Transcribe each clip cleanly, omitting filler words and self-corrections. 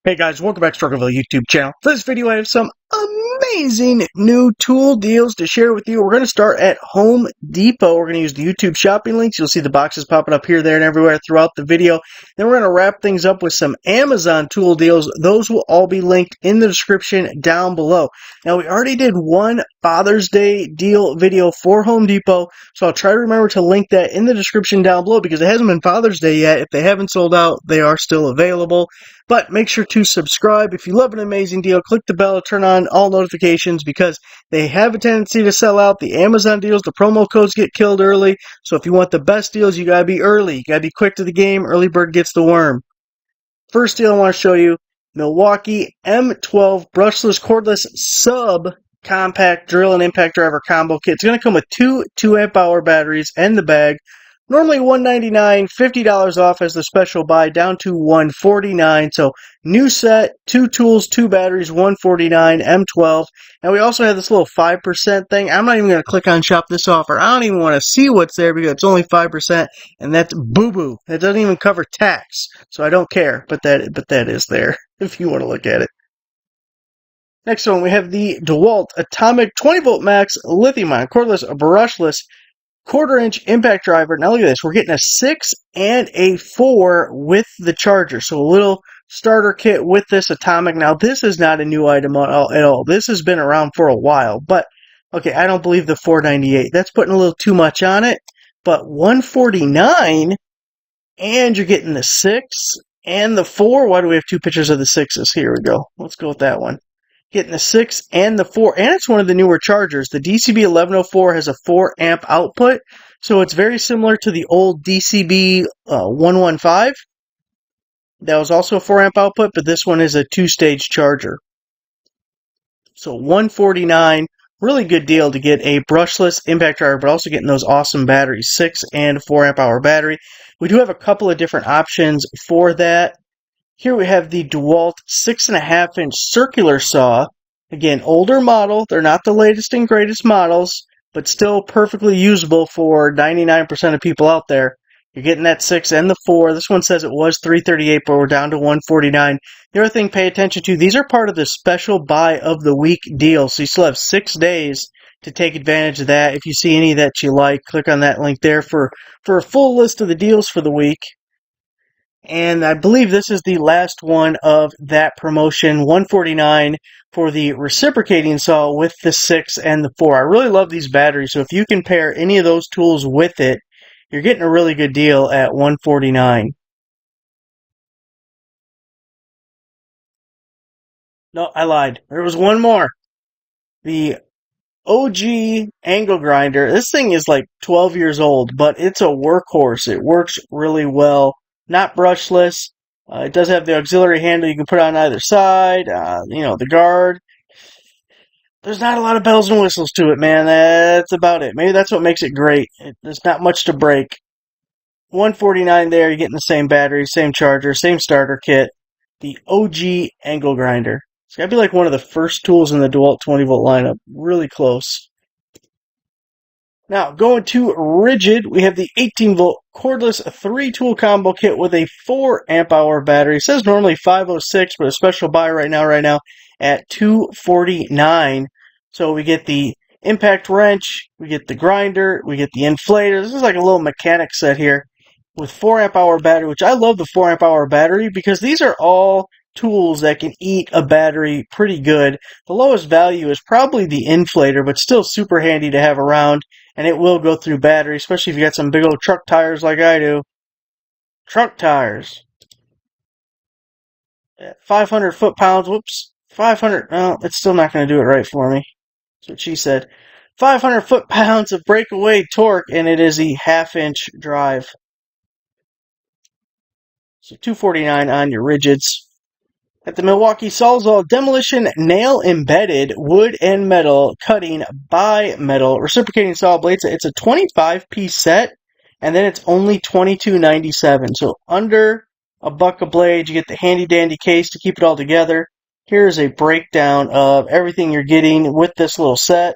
Hey guys, welcome back to Rockford YouTube channel. For this video I have some amazing new tool deals to share with you. We're going to start at Home Depot. We're going to use the YouTube shopping links. You'll see the boxes popping up here, there, and everywhere throughout the video. Then we're going to wrap things up with some Amazon tool deals. Those will all be linked in the description down below. Now we already did one Father's Day deal video for Home Depot, so I'll try to remember to link that in the description down below because it hasn't been Father's Day yet. If they haven't sold out, they are still available. But make sure to subscribe. If you love an amazing deal, click the bell to turn on all notifications because they have a tendency to sell out. The Amazon deals, the promo codes get killed early. So if you want the best deals, you gotta be early. You gotta be quick to the game. Early bird gets the worm. First deal I want to show you, Milwaukee M12 brushless cordless sub compact drill and impact driver combo kit. It's going to come with two 2-amp hour batteries and the bag. Normally $199, $50 off as the special buy, down to $149. So new set, 2 tools, 2 batteries, $149, M12. And we also have this little 5% thing. I'm not even going to click on shop this offer. I don't even want to see what's there because it's only 5%, and that's boo-boo. That doesn't even cover tax, so I don't care. But that is there if you want to look at it. Next one, we have the DeWalt Atomic 20-volt max lithium-ion cordless brushless 1/4-inch impact driver. Now look at this. We're getting a 6 and a 4 with the charger. So a little starter kit with this Atomic. Now this is not a new item at all. This has been around for a while. But, okay, I don't believe the $498. That's putting a little too much on it. But $149, and you're getting the 6 and the 4. Why do we have 2 pictures of the 6s? Here we go. Let's go with that one. Getting the 6 and the 4, and it's one of the newer chargers. The DCB 1104 has a 4 amp output, so it's very similar to the old DCB 115. That was also a 4 amp output, but this one is a 2-stage charger. So $149, really good deal to get a brushless impact driver, but also getting those awesome batteries, 6 and 4 amp hour battery. We do have a couple of different options for that. Here we have the DeWalt 6.5-inch circular saw. Again, older model. They're not the latest and greatest models, but still perfectly usable for 99% of people out there. You're getting that 6 and the 4. This one says it was $338, but we're down to $149. The other thing, pay attention to, these are part of the special buy of the week deal, so you still have 6 days to take advantage of that. If you see any that you like, click on that link there for a full list of the deals for the week. And I believe this is the last one of that promotion, $149 for the reciprocating saw with the 6 and the 4. I really love these batteries, so if you can pair any of those tools with it, you're getting a really good deal at $149. No, I lied. There was one more. The OG angle grinder. This thing is like 12 years old, but it's a workhorse. It works really well. Not brushless. It does have the auxiliary handle you can put on either side. The guard. There's not a lot of bells and whistles to it, man. That's about it. Maybe that's what makes it great. There's not much to break. $149 there. You're getting the same battery, same charger, same starter kit. The OG angle grinder. It's got to be like one of the first tools in the DeWalt 20-volt lineup. Really close. Now, going to Rigid, we have the 18-volt cordless 3-tool combo kit with a 4 amp hour battery. It says normally $506, but a special buy right now at $249. So we get the impact wrench, we get the grinder, we get the inflator. This is like a little mechanic set here with 4 amp hour battery, which I love the 4 amp hour battery because these are all tools that can eat a battery pretty good. The lowest value is probably the inflator, but still super handy to have around, and it will go through battery, especially if you got some big old truck tires like I do. Truck tires. 500 foot-pounds, whoops, 500, well, it's still not going to do it right for me. That's what she said. 500 foot-pounds of breakaway torque, and it is a 1/2-inch drive. So $249 on your rigids. At the Milwaukee Sawzall Demolition Nail Embedded Wood and Metal Cutting by Metal Reciprocating Saw Blades. It's a 25-piece set, and then it's only $22.97. So under a buck a blade, you get the handy-dandy case to keep it all together. Here's a breakdown of everything you're getting with this little set.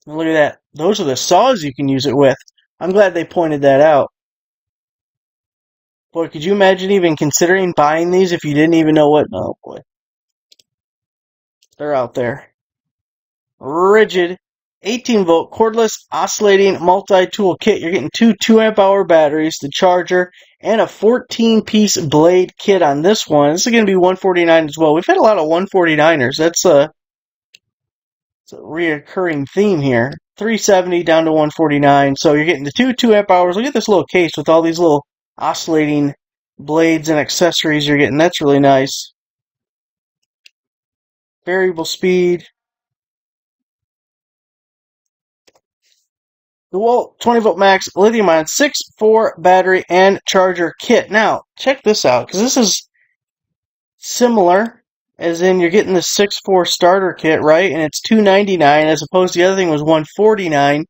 And look at that. Those are the saws you can use it with. I'm glad they pointed that out. Boy, could you imagine even considering buying these if you didn't even know what? Oh boy, they're out there. Rigid 18-volt cordless oscillating multi-tool kit. You're getting two 2 amp hour batteries, the charger, and a 14-piece blade kit on this one. This is going to be $149 as well. We've had a lot of 149ers. It's a reoccurring theme here. 370 down to 149. So you're getting the two 2 amp hours. Look at this little case with all these little oscillating blades and accessories you're getting. That's really nice. Variable speed. DeWalt 20-volt max lithium ion 6-4 battery and charger kit. Now, check this out, because this is similar, as in you're getting the 6-4 starter kit, right? And it's $299 as opposed to the other thing was $149.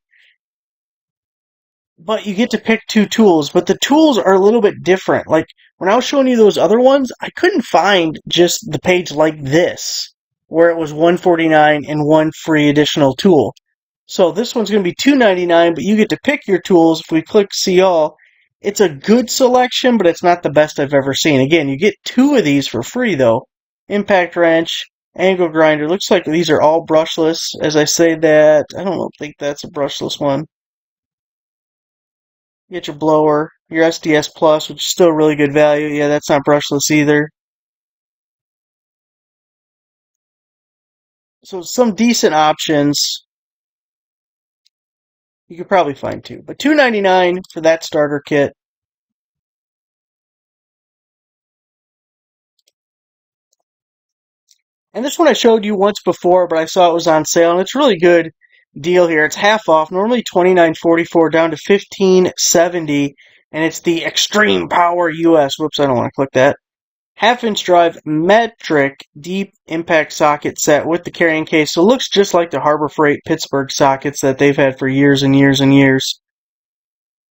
But you get to pick two tools, but the tools are a little bit different. Like, when I was showing you those other ones, I couldn't find just the page like this, where it was $149 and one free additional tool. So this one's going to be $299, but you get to pick your tools. If we click See All, it's a good selection, but it's not the best I've ever seen. Again, you get two of these for free, though. Impact wrench, angle grinder. Looks like these are all brushless. As I say that, I don't think that's a brushless one. You get your blower, your SDS Plus, which is still really good value. Yeah, that's not brushless either. So some decent options. You could probably find two. But $299 for that starter kit. And this one I showed you once before, but I saw it was on sale, and it's a really good deal here. It's half off, normally $29.44 down to $15.70, and it's the Extreme Power US. Whoops, I don't want to click that. Half-inch drive metric deep impact socket set with the carrying case. So it looks just like the Harbor Freight Pittsburgh sockets that they've had for years and years and years.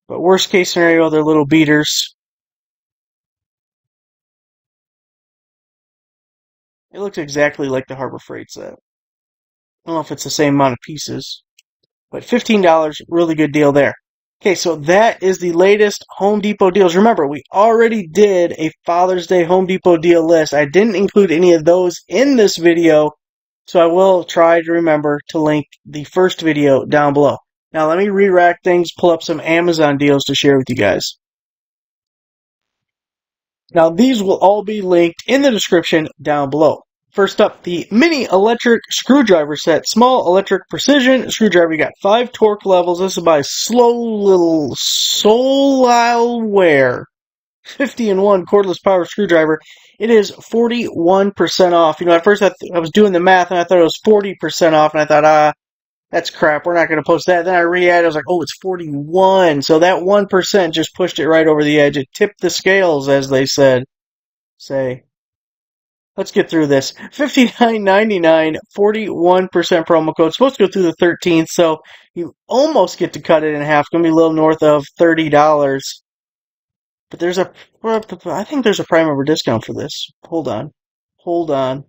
But worst case scenario, they're little beaters. It looks exactly like the Harbor Freight set. I don't know if it's the same amount of pieces, but $15, really good deal there. Okay, so that is the latest Home Depot deals. Remember, we already did a Father's Day Home Depot deal list. I didn't include any of those in this video, so I will try to remember to link the first video down below. Now, let me re-rack things, pull up some Amazon deals to share with you guys. Now, these will all be linked in the description down below. First up, the mini electric screwdriver set. Small electric precision screwdriver. You got 5 torque levels. This is by Slow Little Solware. 50-in-1 cordless power screwdriver. It is 41% off. You know, at first I was doing the math and I thought it was 40% off, and I thought, that's crap. We're not going to post that. Then I re-added. I was like, oh, it's 41. So that 1% just pushed it right over the edge. It tipped the scales, as they say. Let's get through this. $59.99, 41% promo code. It's supposed to go through the 13th, so you almost get to cut it in half. It's going to be a little north of $30. But I think there's a Prime member discount for this. Hold on.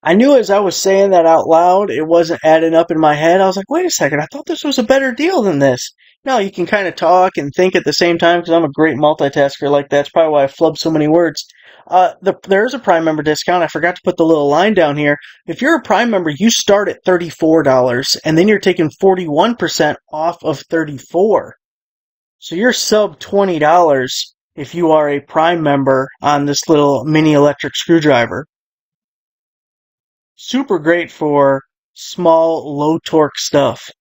I knew as I was saying that out loud, it wasn't adding up in my head. I was like, wait a second, I thought this was a better deal than this. No, you can kind of talk and think at the same time because I'm a great multitasker like that. That's probably why I flub so many words. There's a Prime member discount. I forgot to put the little line down here. If you're a Prime member, you start at $34, and then you're taking 41% off of $34. So you're sub $20 if you are a Prime member on this little mini electric screwdriver. Super great for small, low torque stuff.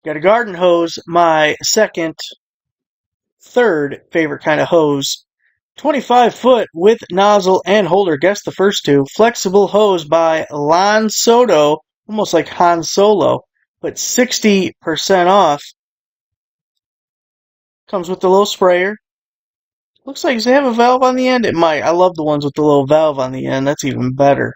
Got a garden hose, my third favorite kind of hose. 25-foot with nozzle and holder. Guess the first two. Flexible hose by Lon Soto, almost like Han Solo, but 60% off. Comes with the little sprayer. Looks like, does it have a valve on the end? It might. I love the ones with the little valve on the end. That's even better.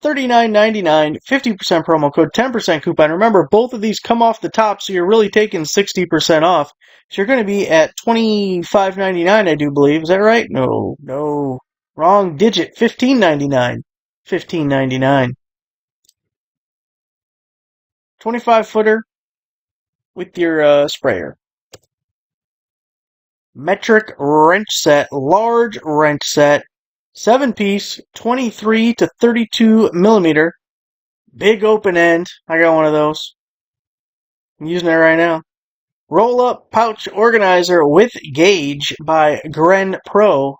$39.99, 50% promo code, 10% coupon. Remember, both of these come off the top, so you're really taking 60% off. So you're going to be at $25.99, I do believe. Is that right? No. Wrong digit. $15.99. $15.99. 25-footer with your sprayer. Metric wrench set, large wrench set, 7-piece, 23 to 32 millimeter, big open end. I got one of those. I'm using it right now. Roll-up pouch organizer with gauge by Gren Pro.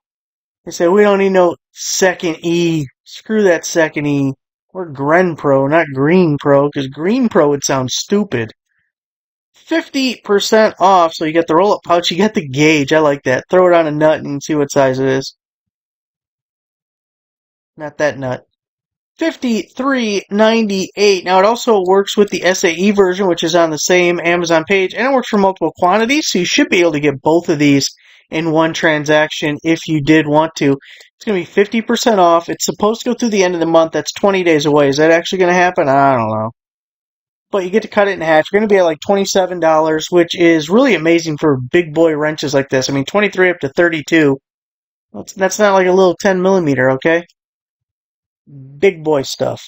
They say we don't need no second E. Screw that second E. We're Gren Pro, not Green Pro, because Green Pro would sound stupid. 50% off, so you get the roll-up pouch, you get the gauge. I like that. Throw it on a nut and see what size it is. Not that nut. $53.98. Now, it also works with the SAE version, which is on the same Amazon page, and it works for multiple quantities, so you should be able to get both of these in one transaction if you did want to. It's going to be 50% off. It's supposed to go through the end of the month. That's 20 days away. Is that actually going to happen? I don't know. But you get to cut it in half. You're going to be at like $27, which is really amazing for big boy wrenches like this. I mean, 23 up to 32. That's not like a little 10 millimeter, okay? Big boy stuff.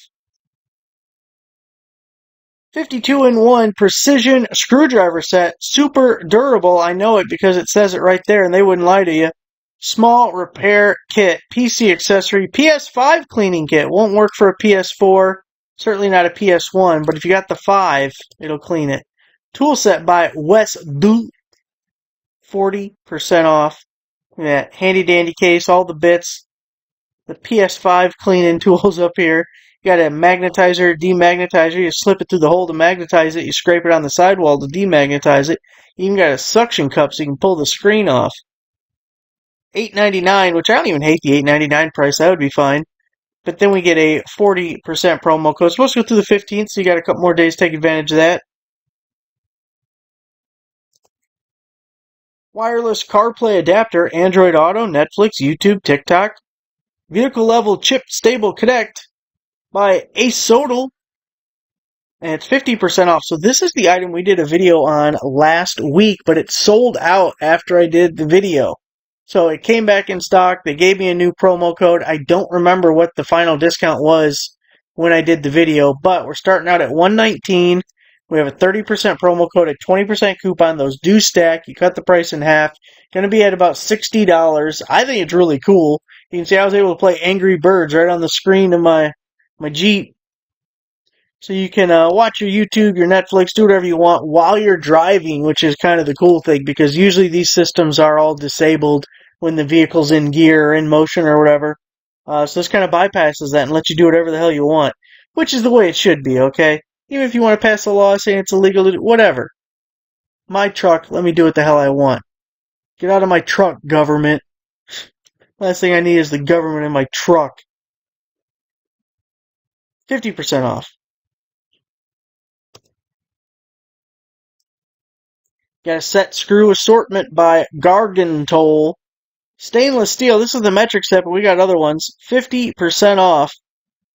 52-in-1 precision screwdriver set. Super durable. I know it because it says it right there and they wouldn't lie to you. Small repair kit. PC accessory. PS5 cleaning kit. Won't work for a PS4. Certainly not a PS1, but if you got the 5, it'll clean it. Tool set by Wes Du. 40% off. Yeah, handy dandy case, all the bits. The PS5 cleaning tools up here. You got a magnetizer, demagnetizer. You slip it through the hole to magnetize it. You scrape it on the sidewall to demagnetize it. You even got a suction cup so you can pull the screen off. $8.99, which I don't even hate the $8.99 price. That would be fine. But then we get a 40% promo code. It's supposed to go through the 15th, so you got a couple more days to take advantage of that. Wireless CarPlay adapter, Android Auto, Netflix, YouTube, TikTok. Vehicle level chip stable connect by Acodal. And it's 50% off. So this is the item we did a video on last week, but it sold out after I did the video. So it came back in stock. They gave me a new promo code. I don't remember what the final discount was when I did the video, but we're starting out at $119. We have a 30% promo code, a 20% coupon. Those do stack. You cut the price in half. Going to be at about $60. I think it's really cool. You can see I was able to play Angry Birds right on the screen of my Jeep. So you can watch your YouTube, your Netflix, do whatever you want while you're driving, which is kind of the cool thing because usually these systems are all disabled when the vehicle's in gear or in motion or whatever. So this kind of bypasses that and lets you do whatever the hell you want, which is the way it should be, okay? Even if you want to pass a law saying it's illegal to do whatever. My truck, let me do what the hell I want. Get out of my truck, government. Last thing I need is the government in my truck. 50% off. Got a set screw assortment by Gargantoll. Stainless steel. This is the metric set, but we got other ones. 50% off.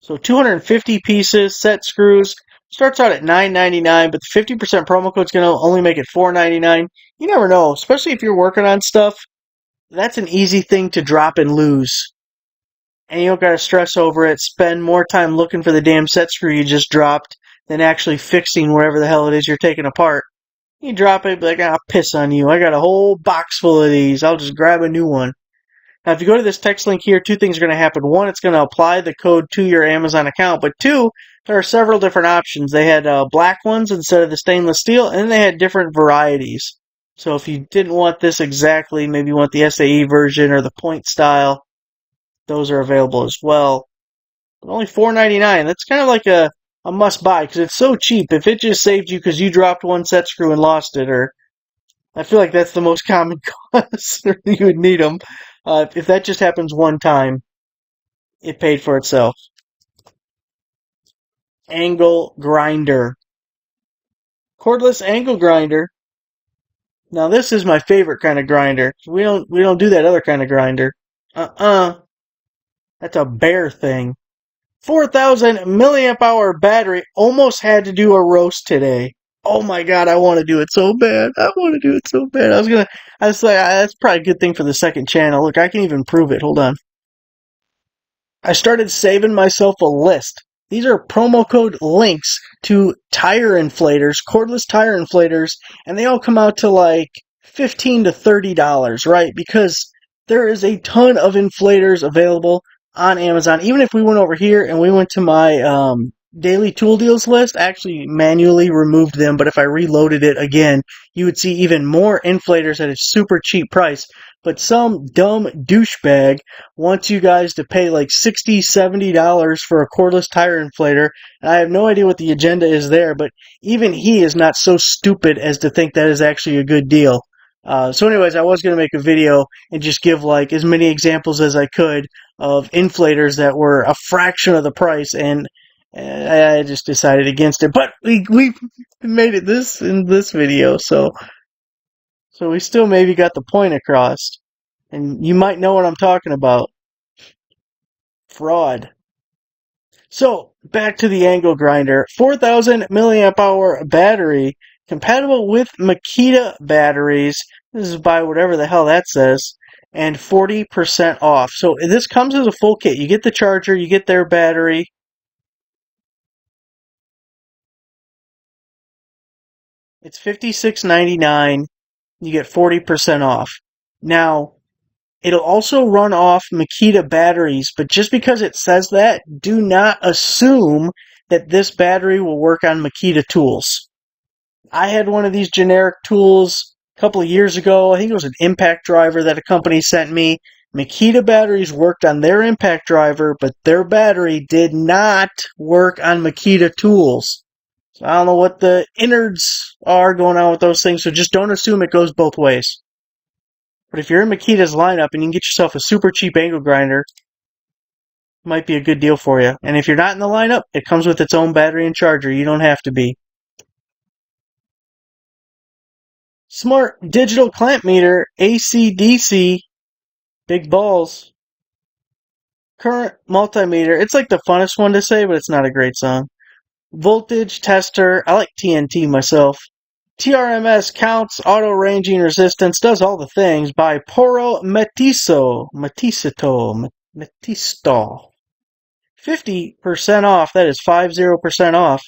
So 250 pieces, set screws. Starts out at $9.99, but the 50% promo code is going to only make it $4.99. You never know, especially if you're working on stuff. That's an easy thing to drop and lose. And you don't got to stress over it. Spend more time looking for the damn set screw you just dropped than actually fixing wherever the hell it is you're taking apart. You drop it, be like, I'll piss on you. I got a whole box full of these. I'll just grab a new one. Now, if you go to this text link here, two things are going to happen. One, it's going to apply the code to your Amazon account. But two, there are several different options. They had black ones instead of the stainless steel, and they had different varieties. So if you didn't want this exactly, maybe you want the SAE version or the point style, those are available as well. But only $4.99. That's kind of like a must-buy because it's so cheap. If it just saved you because you dropped one set screw and lost it, or I feel like that's the most common cause you would need them. If that just happens one time, it paid for itself. Angle grinder. Cordless angle grinder. Now this is my favorite kind of grinder. We don't do that other kind of grinder. That's a bear thing. 4,000 milliamp hour battery. Almost had to do a roast today. Oh my god, I want to do it so bad. I want to do it so bad. I was like, that's probably a good thing for the second channel. Look, I can even prove it. Hold on. I started saving myself a list. These are promo code links to tire inflators, cordless tire inflators, and they all come out to like $15 to $30, right? Because there is a ton of inflators available on Amazon. Even if we went over here and we went to my daily tool deals list, I actually manually removed them, but if I reloaded it again, you would see even more inflators at a super cheap price. But some dumb douchebag wants you guys to pay like $60, $70 for a cordless tire inflator. And I have no idea what the agenda is there, but even he is not so stupid as to think that is actually a good deal. So anyways, I was going to make a video and just give like as many examples as I could of inflators that were a fraction of the price, and I just decided against it. But we made it in this video, so we still maybe got the point across. And you might know what I'm talking about. Fraud. So, back to the angle grinder. 4,000 milliamp hour battery, compatible with Makita batteries. This is by whatever the hell that says. And 40% off. So, this comes as a full kit. You get the charger, you get their battery. It's $56.99. You get 40% off. Now, it'll also run off Makita batteries, but just because it says that, do not assume that this battery will work on Makita tools. I had one of these generic tools a couple of years ago. I think it was an impact driver that a company sent me. Makita batteries worked on their impact driver, but their battery did not work on Makita tools. So I don't know what the innards are going on with those things, so just don't assume it goes both ways. But if you're in Makita's lineup and you can get yourself a super cheap angle grinder, it might be a good deal for you. And if you're not in the lineup, it comes with its own battery and charger. You don't have to be. Smart digital clamp meter, AC/DC, big balls. Current multimeter. It's like the funnest one to say, but it's not a great song. Voltage tester. I like TNT myself. TRMS counts, auto ranging resistance, does all the things by Poro Metiso. 50% off. That is 50% off.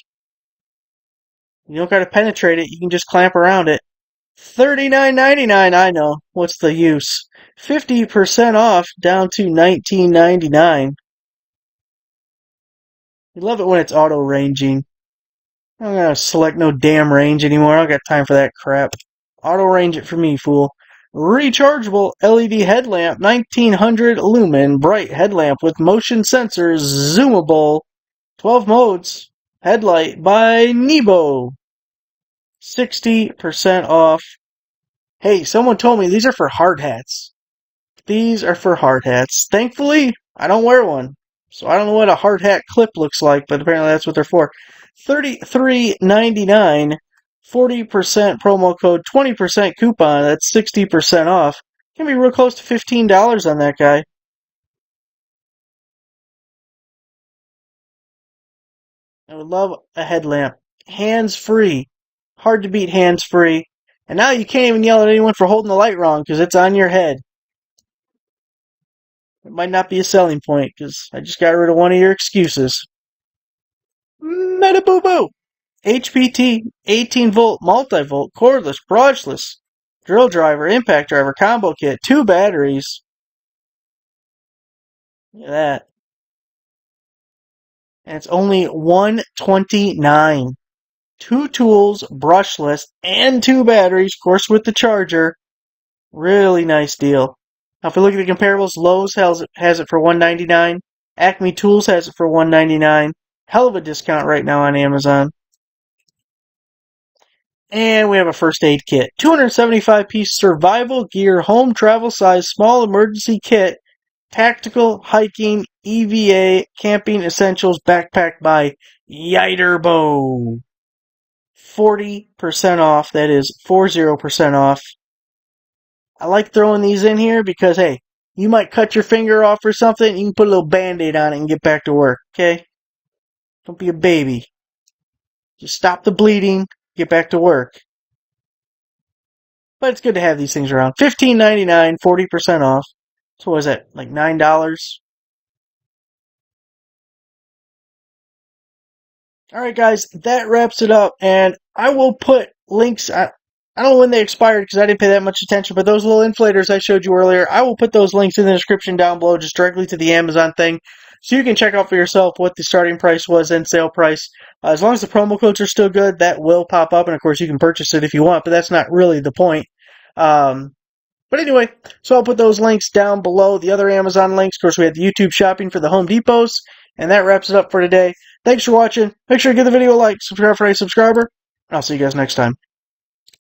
You don't gotta penetrate it, you can just clamp around it. $39.99, I know. What's the use? 50% off down to $19.99. You love it when it's auto ranging. I'm not gonna select no damn range anymore. I don't got time for that crap. Auto range it for me, fool. Rechargeable LED headlamp, 1900 lumen, bright headlamp with motion sensors, zoomable, 12 modes, headlight by Nebo. 60% off. Hey, someone told me these are for hard hats. These are for hard hats. Thankfully, I don't wear one. So I don't know what a hard hat clip looks like, but apparently that's what they're for. $33.99, 40% promo code, 20% coupon. That's 60% off. Can be real close to $15 on that guy. I would love a headlamp. Hands-free. Hard to beat hands-free. And now you can't even yell at anyone for holding the light wrong because it's on your head. It might not be a selling point because I just got rid of one of your excuses. Meta boo boo! HPT 18 volt multi-volt cordless brushless drill driver impact driver combo kit, 2 batteries. Look at that. And it's only $129. 2 tools, brushless, and 2 batteries, of course with the charger. Really nice deal. Now if we look at the comparables, Lowe's has it for $199. Acme Tools has it for $199. Hell of a discount right now on Amazon. And we have a first aid kit. 275-piece survival gear, home travel size, small emergency kit, tactical, hiking, EVA, camping essentials, backpack by Yiterbo. 40% off. That is 40% off. I like throwing these in here because, hey, you might cut your finger off or something. You can put a little band-aid on it and get back to work, okay? Don't be a baby. Just stop the bleeding, get back to work. But it's good to have these things around. $15.99, 40% off. So what is that, like $9? Alright guys, that wraps it up, and I will put links, I don't know when they expired because I didn't pay that much attention, but those little inflators I showed you earlier, I will put those links in the description down below, just directly to the Amazon thing, so you can check out for yourself what the starting price was and sale price. As long as the promo codes are still good, that will pop up, and of course you can purchase it if you want, but that's not really the point. But anyway, so I'll put those links down below, the other Amazon links. Of course, we had the YouTube shopping for the Home Depots, and that wraps it up for today. Thanks for watching. Make sure to give the video a like, subscribe for a subscriber, and I'll see you guys next time.